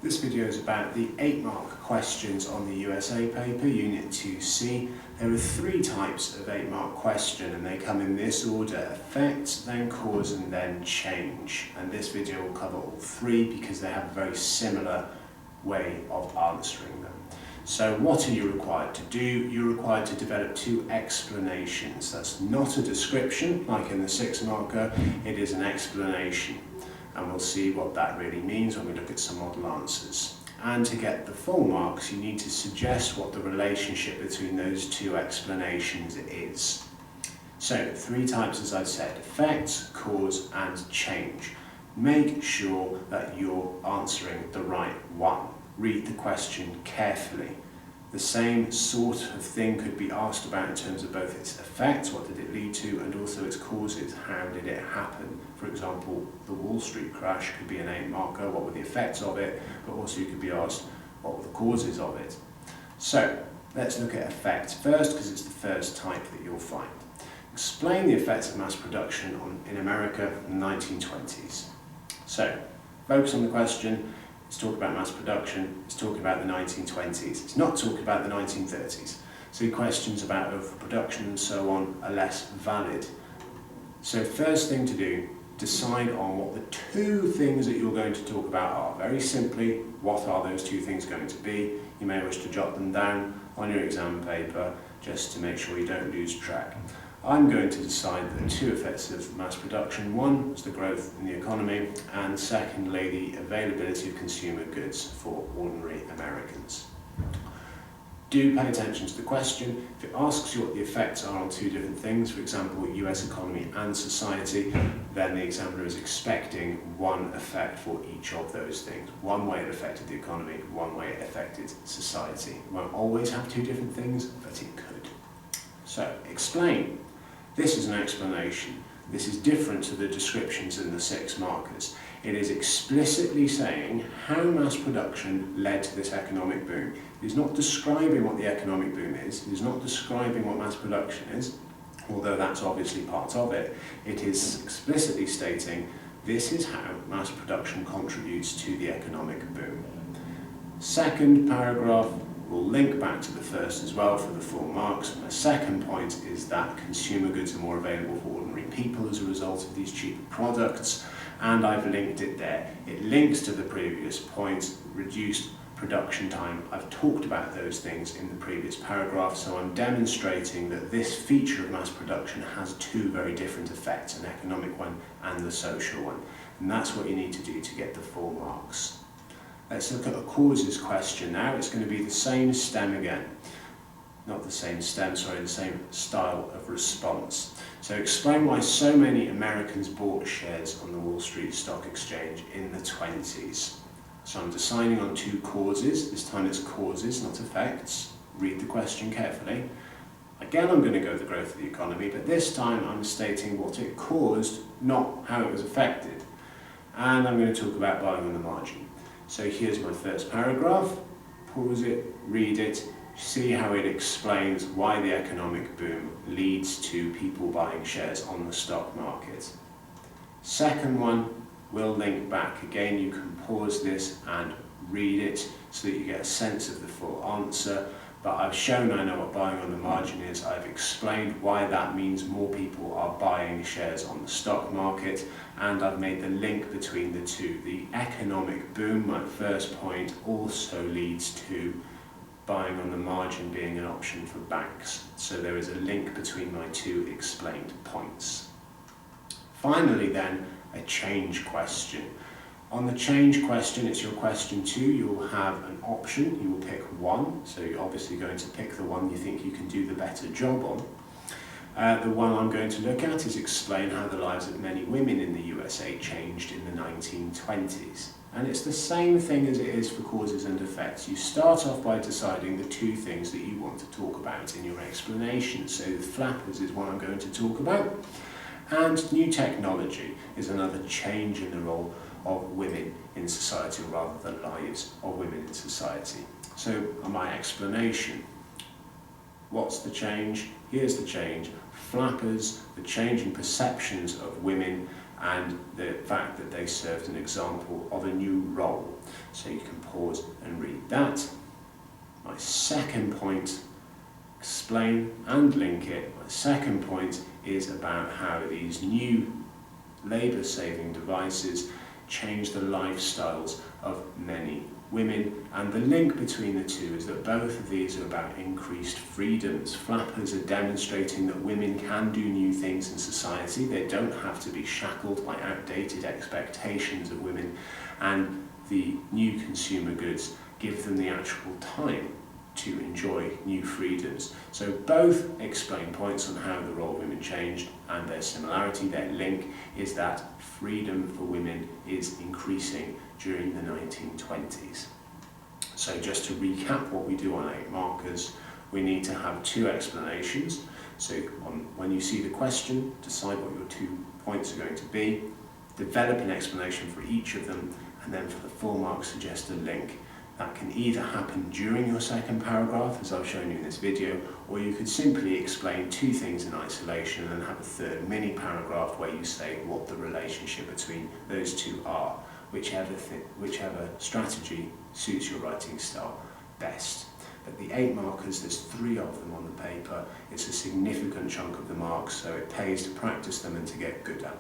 This video is about the 8-mark questions on the USA paper, Unit 2C. There are 3 types of 8-mark question and they come in this order: effect, then cause and then change. And this video will cover all 3 because they have a very similar way of answering them. So what are you required to do? You're required to develop 2 explanations. That's not a description like in the 6-marker, it is an explanation. And we'll see what that really means when we look at some model answers. And to get the full marks, you need to suggest what the relationship between those 2 explanations is. So, 3 types, as I said: effect, cause and change. Make sure that you're answering the right one. Read the question carefully. The same sort of thing could be asked about in terms of both its effect, what did it lead to, and also its causes, how did it happen. For example, the Wall Street crash could be an 8-marker, what were the effects of it, but also you could be asked what were the causes of it. So, let's look at effect first, because it's the first type that you'll find. Explain the effects of mass production in America in the 1920s. So, focus on the question. It's talking about mass production, it's talking about the 1920s, it's not talking about the 1930s. So questions about overproduction and so on are less valid. So first thing to do, decide on what the 2 things that you're going to talk about are. Very simply, what are those 2 things going to be? You may wish to jot them down on your exam paper just to make sure you don't lose track. I'm going to decide the 2 effects of mass production. One is the growth in the economy, and secondly, the availability of consumer goods for ordinary Americans. Do pay attention to the question. If it asks you what the effects are on 2 different things, for example, US economy and society, then the examiner is expecting one effect for each of those things. One way it affected the economy, one way it affected society. It won't always have 2 different things, but it could. So, explain. This is an explanation. This is different to the descriptions in the 6 markers. It is explicitly saying how mass production led to this economic boom. It is not describing what the economic boom is. It is not describing what mass production is, although that's obviously part of it. It is explicitly stating this is how mass production contributes to the economic boom. Second paragraph will link back to the first as well for the full marks. My second point is that consumer goods are more available for ordinary people as a result of these cheaper products, and I've linked it there. It links to the previous point, reduced production time. I've talked about those things in the previous paragraph, so I'm demonstrating that this feature of mass production has 2 very different effects, an economic one and the social one, and that's what you need to do to get the full marks. Let's look at a causes question now. It's going to be the same stem again. Not the same stem, sorry, the same style of response. So explain why so many Americans bought shares on the Wall Street Stock Exchange in the 20s. So I'm deciding on 2 causes. This time it's causes, not effects. Read the question carefully. Again, I'm going to go with the growth of the economy, but this time I'm stating what it caused, not how it was affected. And I'm going to talk about buying on the margin. So here's my first paragraph, pause it, read it, see how it explains why the economic boom leads to people buying shares on the stock market. Second one will link back. Again, you can pause this and read it so that you get a sense of the full answer. But I've shown I know what buying on the margin is. I've explained why that means more people are buying shares on the stock market, and I've made the link between the 2. The economic boom, my first point, also leads to buying on the margin being an option for banks. So there is a link between my 2 explained points. Finally then, a change question. On the change question, it's your question 2, you will have an option, you will pick one, so you're obviously going to pick the one you think you can do the better job on. The one I'm going to look at is explain how the lives of many women in the USA changed in the 1920s. And it's the same thing as it is for causes and effects. You start off by deciding the 2 things that you want to talk about in your explanation. So the flappers is one I'm going to talk about, and new technology is another change in the role of women in society, or rather the lives of women in society. So my explanation, what's the change? Here's the change. Flappers, the change in perceptions of women and the fact that they served an example of a new role. So you can pause and read that. My second point, explain and link it. My second point is about how these new labour-saving devices change the lifestyles of many women, and the link between the two is that both of these are about increased freedoms. Flappers are demonstrating that women can do new things in society. They don't have to be shackled by outdated expectations of women, and the new consumer goods give them the actual time to enjoy new freedoms. So both explain points on how the role of women changed, and their similarity, their link, is that freedom for women is increasing during the 1920s. So just to recap what we do on 8 markers, we need to have 2 explanations. So when you see the question, decide what your 2 points are going to be, develop an explanation for each of them, and then for the 4 marks suggest a link. That can either happen during your second paragraph, as I've shown you in this video, or you could simply explain 2 things in isolation and then have a third mini paragraph where you say what the relationship between those 2 are, whichever strategy suits your writing style best. But the 8 markers, there's 3 of them on the paper. It's a significant chunk of the marks, so it pays to practice them and to get good at.